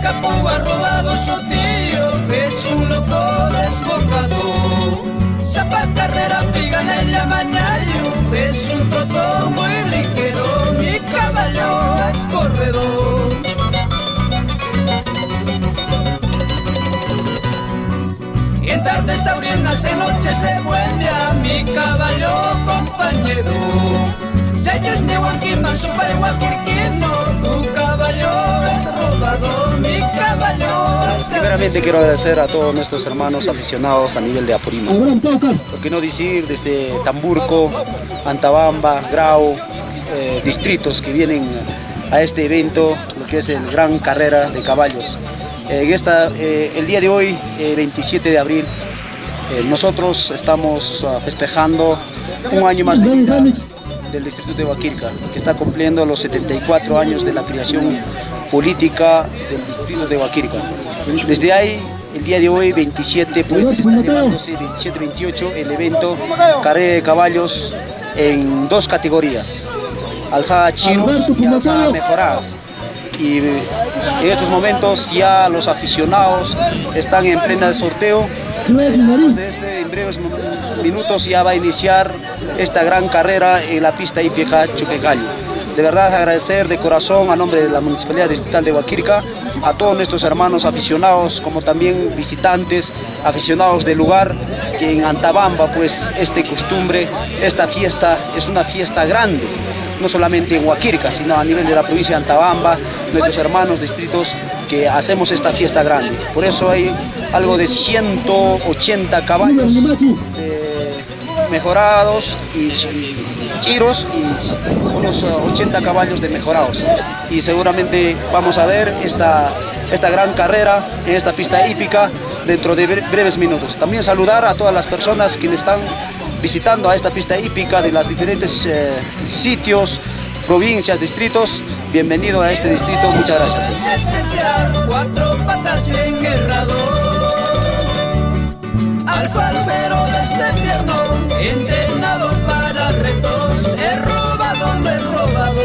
escapó, ha robado su tío, que es un loco desbocado. Zapa carrera, piga en la mañana, es un troto muy ligero, mi caballo es corredor. Y en tardes taurinas, en noches de bohemia, mi caballo compañero. Ya ellos me guanquiman, super guanquirquino, tu caballo es robador, mi caballo es... Primeramente quiero agradecer a todos nuestros hermanos aficionados a nivel de Apurímac. Por qué no decir desde Tamburco, Antabamba, Grau, distritos que vienen a este evento, lo que es el Gran Carrera de Caballos. El día de hoy, 27 de abril, nosotros estamos festejando un año más de vida del distrito de Huaquilca, que está cumpliendo los 74 años de la creación política del distrito de Huaquilca. Desde ahí, el día de hoy, 27, pues se está llevándose 27-28 el evento Carrera de Caballos en dos categorías, alzada chinos y alzada mejoradas. Y en estos momentos ya los aficionados están en plena sorteo. Después de este, en breves minutos ya va a iniciar esta gran carrera en la pista hípica Chuquecayo. De verdad agradecer de corazón a nombre de la Municipalidad Distrital de Huaquilca a todos nuestros hermanos aficionados, como también visitantes, aficionados del lugar, que en Antabamba pues costumbre, esta fiesta es una fiesta grande. No solamente en Huaquilca, sino a nivel de la provincia de Antabamba, nuestros hermanos distritos que hacemos esta fiesta grande. Por eso hay algo de 180 caballos mejorados y chiros y unos 80 caballos de mejorados. Y seguramente vamos a ver esta gran carrera en esta pista hípica dentro de breves minutos. También saludar a todas las personas que están visitando a esta pista hípica de los diferentes sitios, provincias, distritos. Bienvenido a este distrito, muchas gracias. Es especial, cuatro patas bien guerrado, alfarfero desde tierno, entrenado para retos, he robado, no he robado.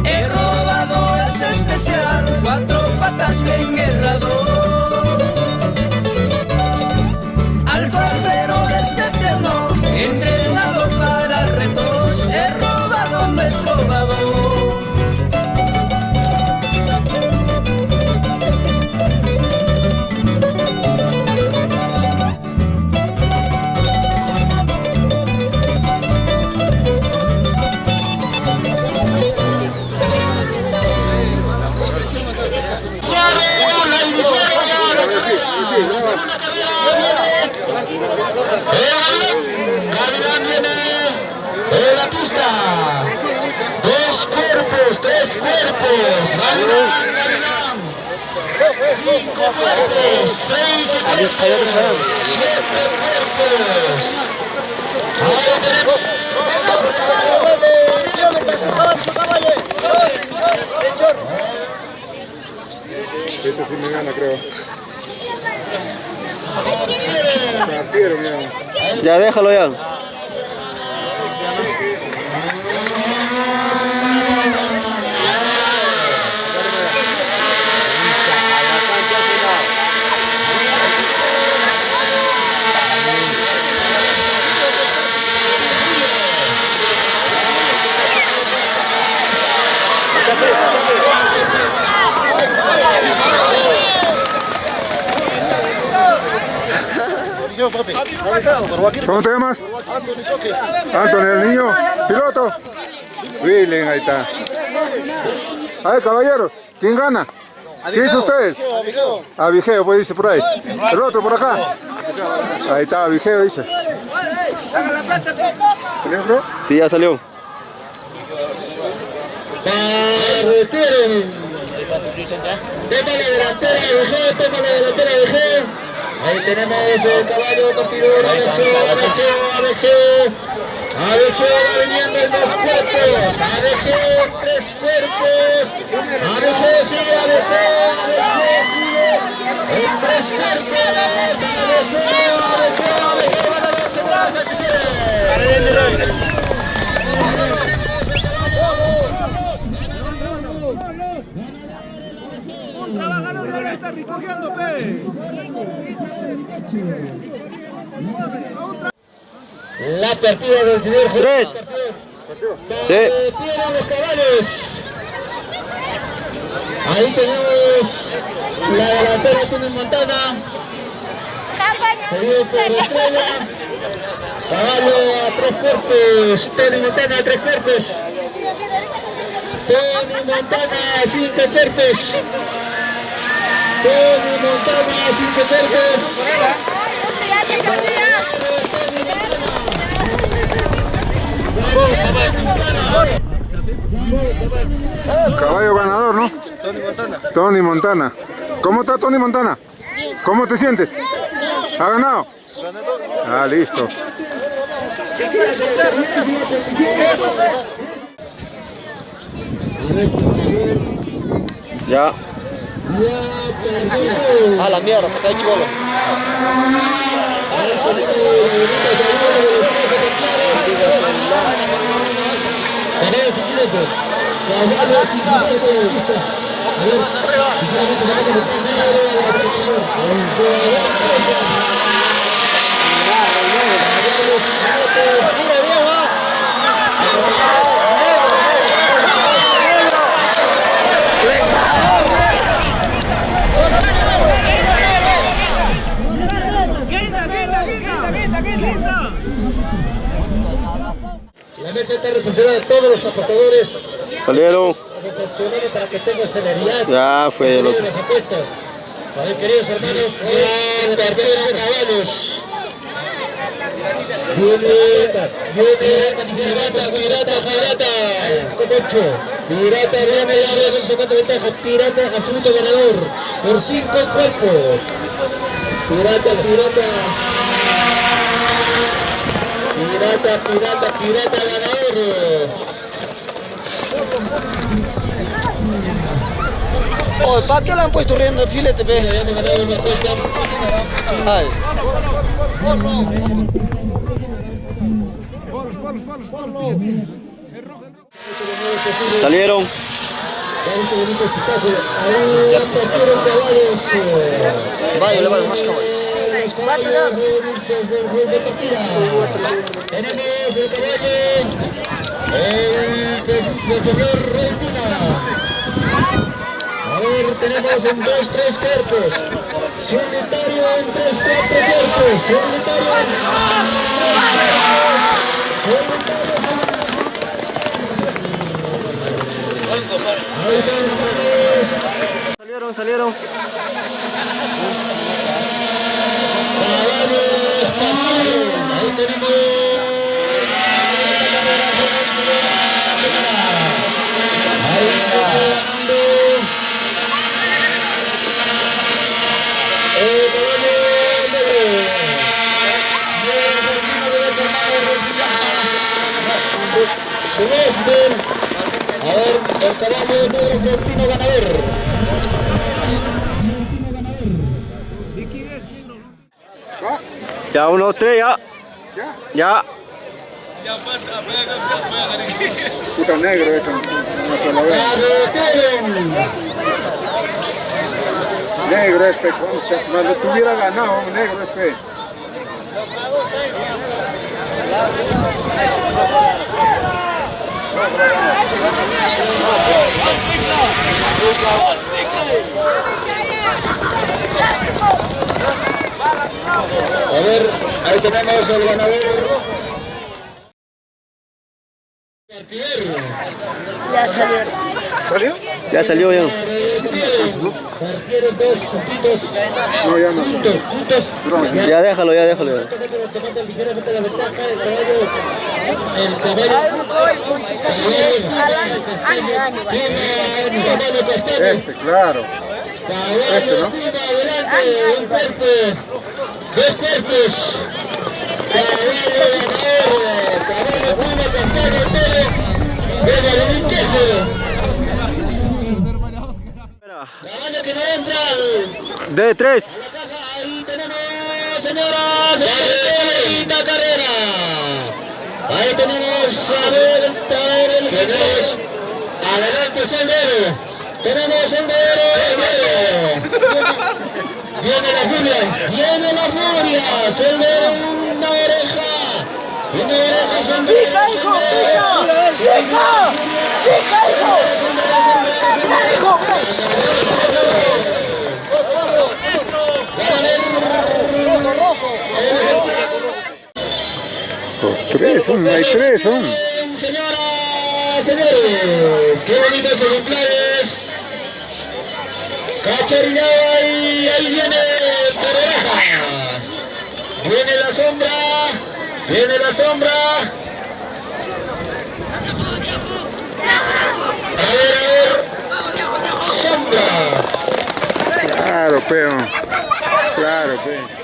He robado, es especial, cuatro patas bien guerrado, alfarfero desde tierno, entrenado para retos, he robado, no he robado. Gavilán viene en la pista. Dos cuerpos, tres cuerpos. Gavilán. 5 cuerpos, 6 cuerpos, 7 cuerpos. Ahí tenemos. Este sí me gana, creo. Ya déjalo ya. ¿Cómo te llamas? Anthony, el niño. ¿Piloto? Willen, ahí está. A ver, caballeros, ¿quién gana? ¿Qué dicen ustedes? Vigeo, pues dice por ahí. El otro por acá. Ahí está, Vigeo dice. Sí, ya salió. Retiren. Toma la delantera de Vigeo, toma la delantera de Vigeo. Ahí tenemos el caballo partidor, ABG va viniendo en dos cuerpos, ABG tres cuerpos, ABG sigue, ABG sigue en tres cuerpos, ABG van a darse brazos si quieren. la partida del señor Jorge. 3. Tienen los caballos. Ahí tenemos la delantera Tony Montana. Seguido por Estrella. Caballo a 3 cuerpos. Tony Montana a 3 cuerpos. Tony Montana a 5 cuerpos. Tony Montana a 5 cuerpos. Caballo ganador, ¿no? Tony Montana. Tony Montana. ¿Cómo está Tony Montana? ¿Cómo te sientes? ¿Ha ganado? Ah, listo. Ya. A la mierda, se cae chivolo. La mesa está recepcionada a todos los apostadores. Salieron. Recepcionada para que tenga celeridad. Ya fue el otro. Las apuestas. A ver, queridos hermanos, tercero de caballos. Pirata, Comocho. Pirata viene ya de sacando ventaja. Pirata absoluto ganador por 5 cuerpos. Pirata ganador. Oh, ¿para qué le han puesto riendo el filete, pe? Ya hemos ganado una apuesta. Ay. Salieron. Vaya, le va más caballo. Los caballos desde el juego de partida. Tenemos el caballo del señor Reina. A ver, tenemos en 2, 3 cuerpos. Solitario en 3, 4 cuerpos. Solitario en 3 Salieron. Ahí tenemos. A ver, el caballo negro Florentino ganador. Ya, 1, 2, 3, ya. Ya. Puta negro eso. Negro este, concha. Cuando tuviera ganado, negro este. A ver, ahí tenemos el ganador. Ya salió. ¿Salió? Ya salió ya. Partieron 2 puntitos. No, ya no. Puntos. Ya déjalo. Se manda ligeramente la ventaja. El caballo Castaño. Este, claro. Caballo ¿no? prima adelante, un cuerpo, 2 cuerpos. Caballo prima Castaño, todo. Viene el hinchejo. Caballo que no entra. De 3. Ahí tenemos, señoras, la carrera. Ahí tenemos, a ver, tenemos, adelante Soldero. Tenemos Soldero. Viene la furia, Soldero una oreja. Tres son, hay tres son. Señoras, señores, qué bonitos ejemplares. Cacharillado ahí viene por orejas. Viene la sombra, viene la sombra. A ver, sombra. Claro, peón. Claro, peón.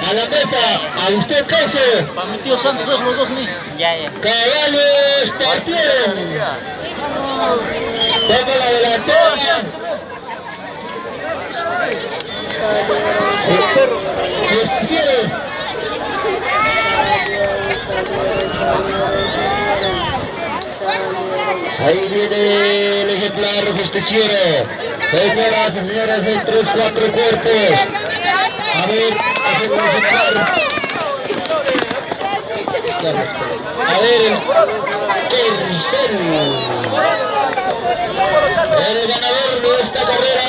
A la mesa, a usted caso. Para mi tío Santos es los dos ni. Ya. Caballos partieron. Toma la delantera. Justiciero. Ahí viene el ejemplar justiciero. Señoras y señores, en 3-4 cuerpos. A ver, el ejemplar. A ver, el ganador de esta carrera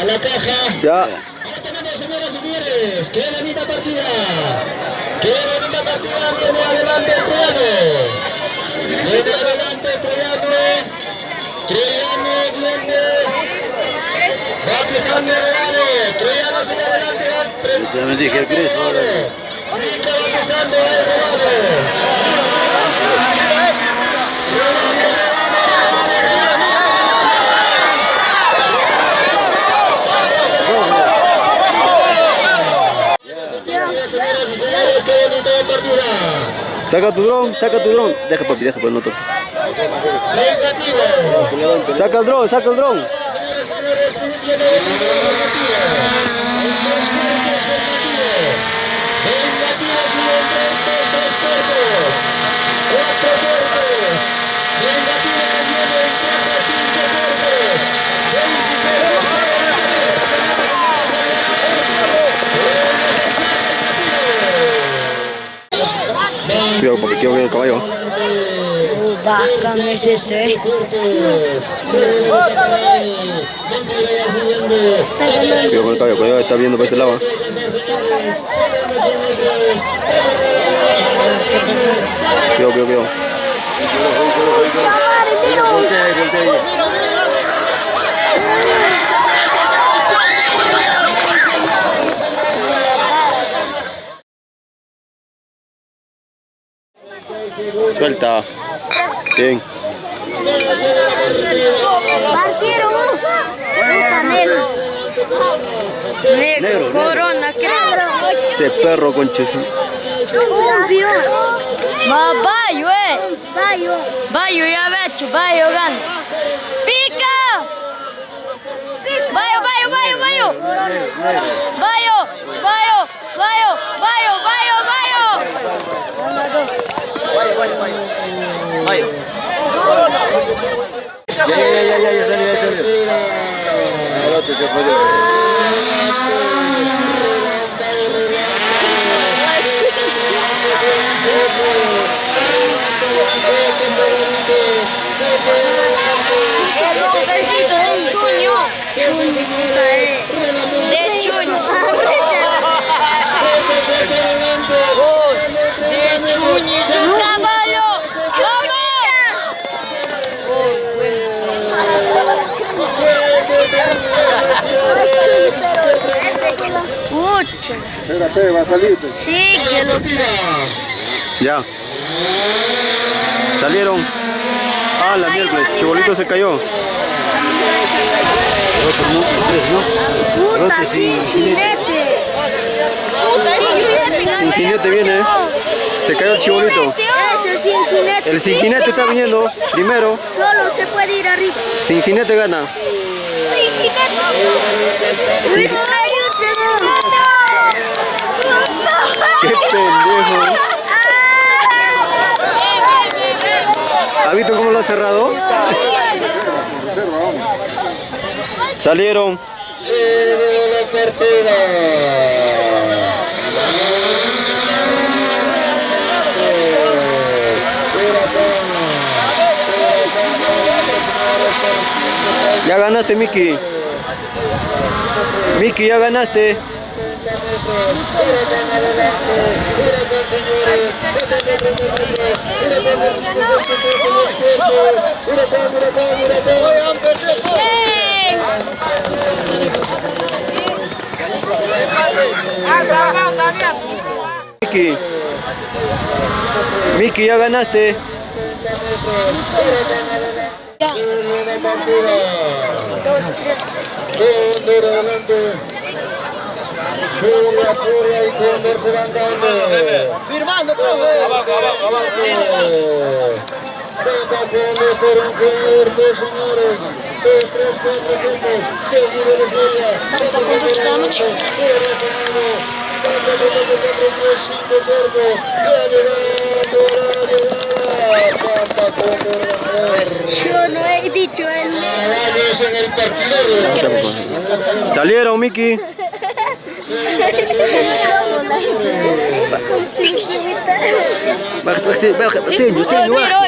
a la caja. Ya. Ya tenemos, señoras y señores, qué bonita partida. Qué bonita partida. Viene adelante Troyano. Viene adelante Troyano. Troyano viene. Va pisando Troyano. Troyano sigue adelante. Ya me dije, Cris, Rica va pisando Troyano. Saca tu dron, saca tu dron. Deja papi, no toques. Saca el dron. Cuidado porque quiero ver el caballo. Bacán es este. Cuidado con el caballo, cuidado, está viendo para este lado. Cuidado. Suelta. Bien. Partieron. Negro. Corona, creo. Ese perro conches. Obvio. Ma Bayo, Bayo ya vecho, Bayo gana. Pica. Bayo. Espérate, va a salir. Sí, que lo Ya. Salieron. Ah, la miércoles. Chibolito se cayó. puta, sin jinete. Sin jinete viene. Se cayó el chibolito. Ese sin jinete. El sin jinete está viniendo primero. Solo se puede ir arriba. Sin jinete gana. Sin jinete. Luis Qué pendejo. ¿Has visto cómo lo ha cerrado? Salieron. Ya ganaste, Miki. Miki, ya ganaste. Miki. Miki, ya ganaste. Furia y Cóndor se van dando. Firmando, profe. Abajo. Venga, Cóndor por un cuerpo, señores. 2, 3, 4 puntos. Seguro de Furia. Venga, 5 cuerpos. Yo no he dicho el Caballos en el partido. Salieron, Miki. Pero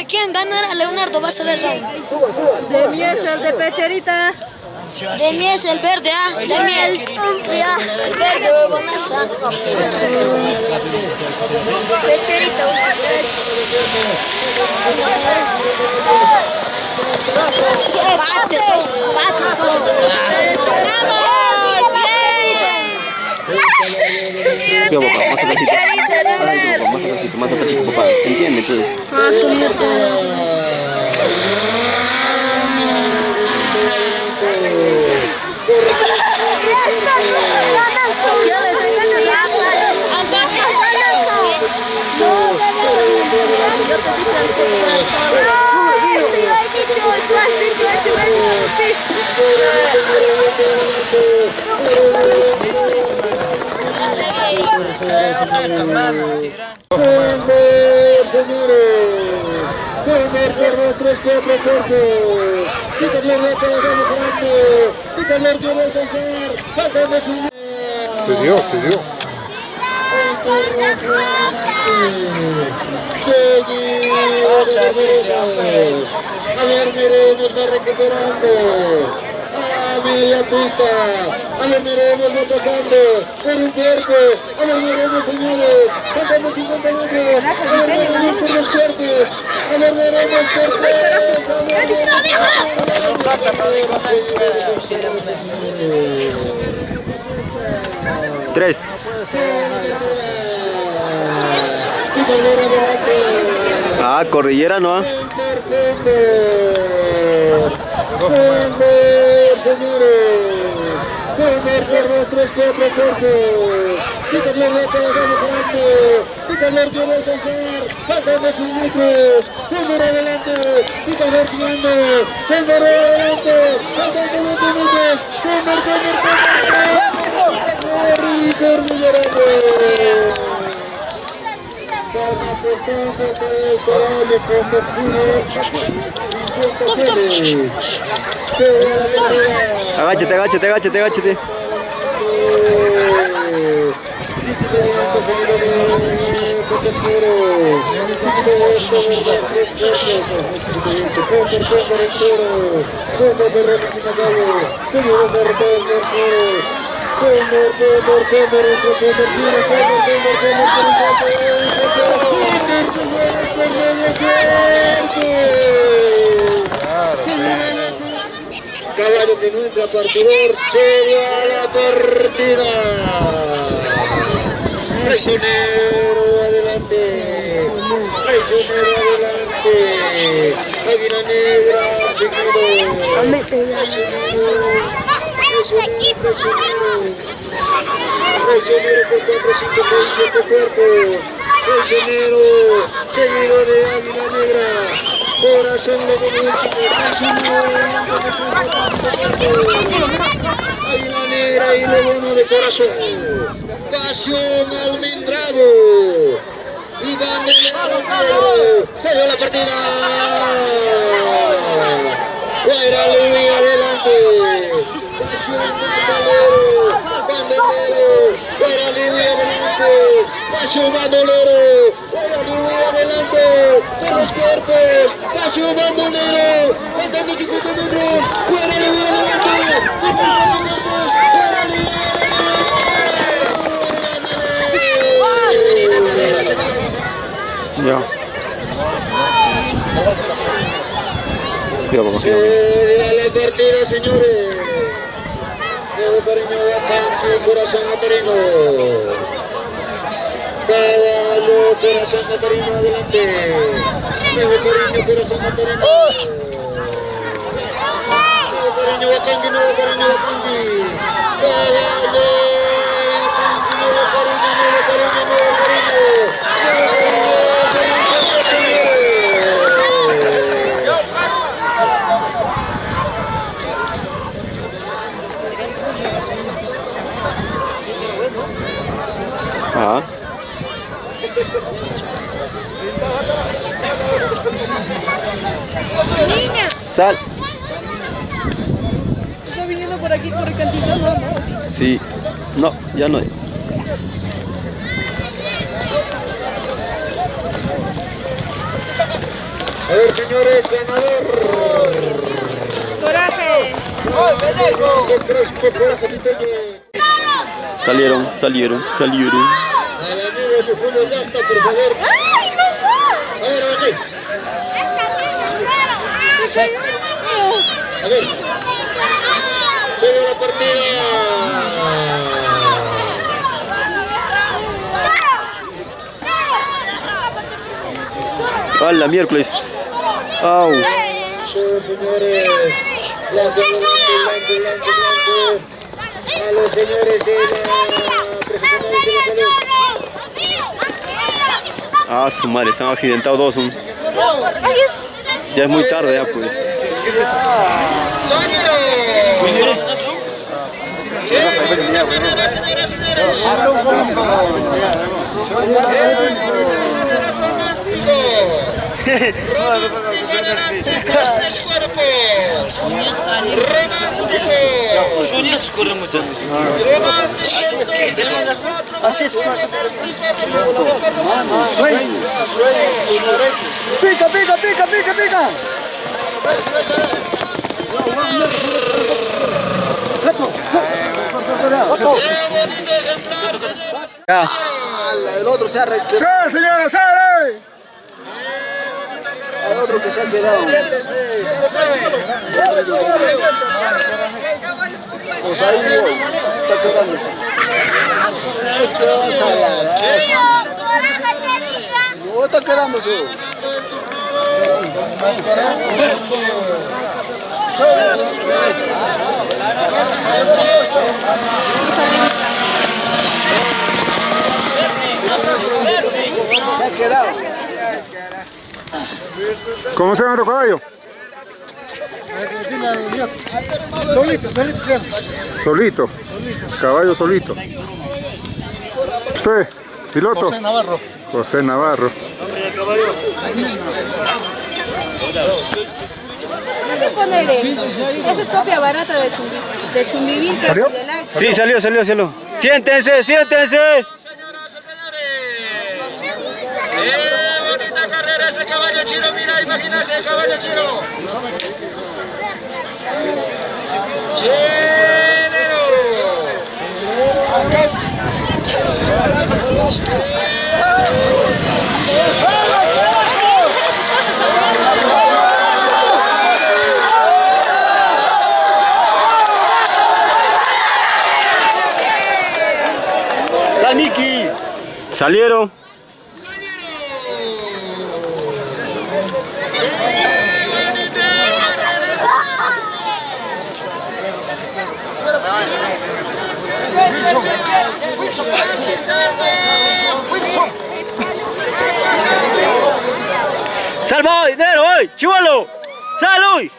¿quién ganará? Leonardo, vas a ver. De miel, el de pecherita. De mí es el verde, ¿ah? De mí el verde, huevonazo, ¿ah? Pecherita, Pates son. ¿Qué boca? Más atrásito, papá. ¿Entiendes, pues? Cóndor por 2, 3, 4 cortos. Quítale el reto, dejando jugando. Quítale el que va a alcanzar. Faltan de su... Te dio. Seguimos. A ver, miremos, va recuperando. A media pista. A ver, miremos, va pasando por un cuerpo. A ver, miremos, señores. Faltamos 50 metros. A ver, miremos por 2 cuerpos. A ver, miremos por 3. A ver, miremos. 3. Ah, cordillera no. Cóndor por 2, 3, 4 cortos. Quítale el reto, dejando jugando. Quítale el que va a alcanzar. Faltan 2 metros. Cóndor adelante. Quítale siguiendo. Cóndor adelante. Faltan 20 metros. Cóndor. Cordillerano. Van apostando por el caballo Cóndor Agáchate. Caballo que no entra partidor, se va a la partida. Traicionero adelante. Águila negra seguido. Traicionero por 4, 5, 6, 7 cuerpos. Traicionero seguido de Águila negra. Corazón lo último, Águila negra y lo bueno de corazón. Pasión Almendrado. Iván del se dio la partida. Guaira Luis adelante. Pasión Bandolero. Guaira Luis adelante. Pasión Bandolero. Guaira Luis adelante. por los cuerpos, pasó bandolero, faltando 50 metros, fuera le voy adelante, por los cuerpos, fuera le voy Ya. Se da la partida, señores. Nuevo cariño Huacanqui, corazón materino. Caballo, corazón materino, adelante. Nuevo cariño, corazón materino. Nuevo cariño Huacanqui, nuevo cariño Huacanqui. Caballo, nuevo cariño, nuevo cariño, nuevo cariño. Ah. Niña. Sal. ¿Está viniendo por aquí, por el cantito? No, no. Sí. No, ya no hay. A ver, señores, ganador. Coraje. Crespo, coraje, Piteño. Salieron. Al amigo de Julio Llasta, por favor. A ver, aquí. A ver. Sigue la partida. ¡Hala, miércoles! ¡Au! Sí, señores. Blanco. A los señores de la profesional de la salud. Ah, su madre, se han accidentado dos. Ya es muy tarde, ya pues. ¡Sonido! Pica. Ya. El otro se ha requerido. ¡Sí, señora, sale! El otro que se ha quedado. Pues ahí voy. Está quedándose. Eso es a la no, está quedándose. Se ha quedado. ¿Cómo se llama tu caballo? Solito. Caballo solito. ¿Usted? ¿Piloto? José Navarro. ¿Qué ponerle? Esa es copia barata de Chumbivilca. ¿Salió? Sí, salió. Siéntense. Señoras y señores. Bonita carrera ese caballo chino, mira, imagínate el caballo chino. Chévere. ¡Sal, Miki! Salieron. ¡Sal, voy! ¡Nero, voy! ¡Chivolo! ¡Sal, hoy!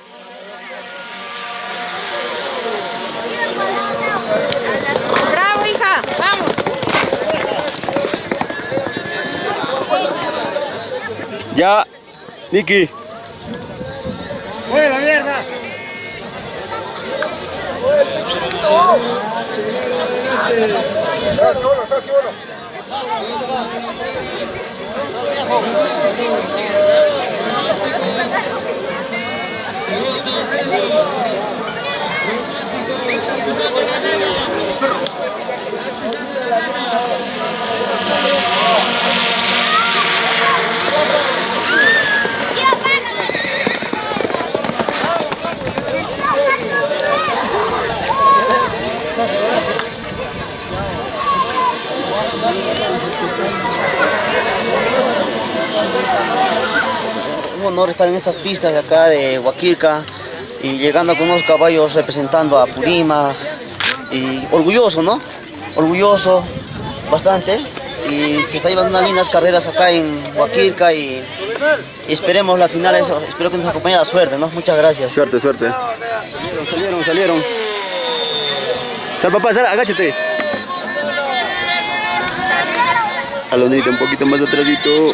¡Bravo, hija! ¡Vamos! Ya, Miki. ¡Buena mierda! Está chivolo. honor estar en estas pistas de acá de Huaquirca y llegando con unos caballos representando a Apurímac. Y orgulloso, ¿no? Orgulloso, bastante. Y se está llevando unas lindas carreras acá en Huaquirca y esperemos la final, espero que nos acompañe la suerte, ¿no? Muchas gracias. Suerte. Salieron. Sal, papá, sal, agáchate. Alondrita un poquito más atrásito.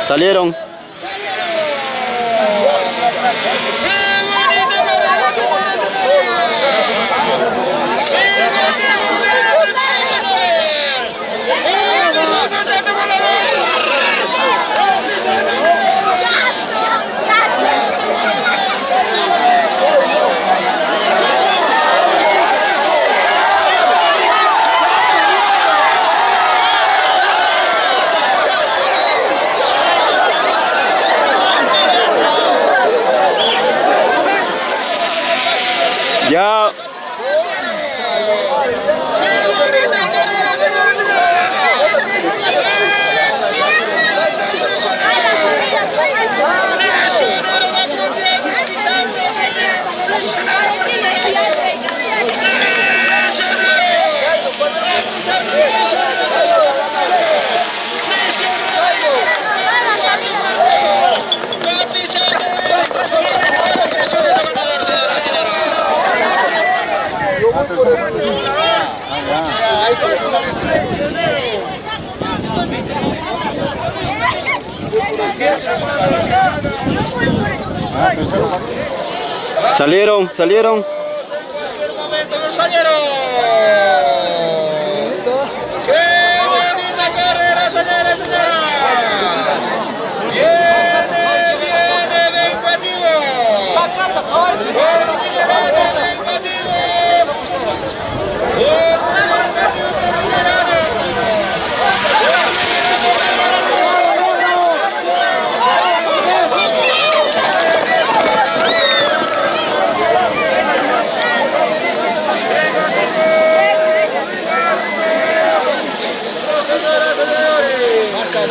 Salieron. Ya. Salieron. ¡Qué bonita carrera, señores y señoras! Viene vengativo.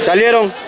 Salieron.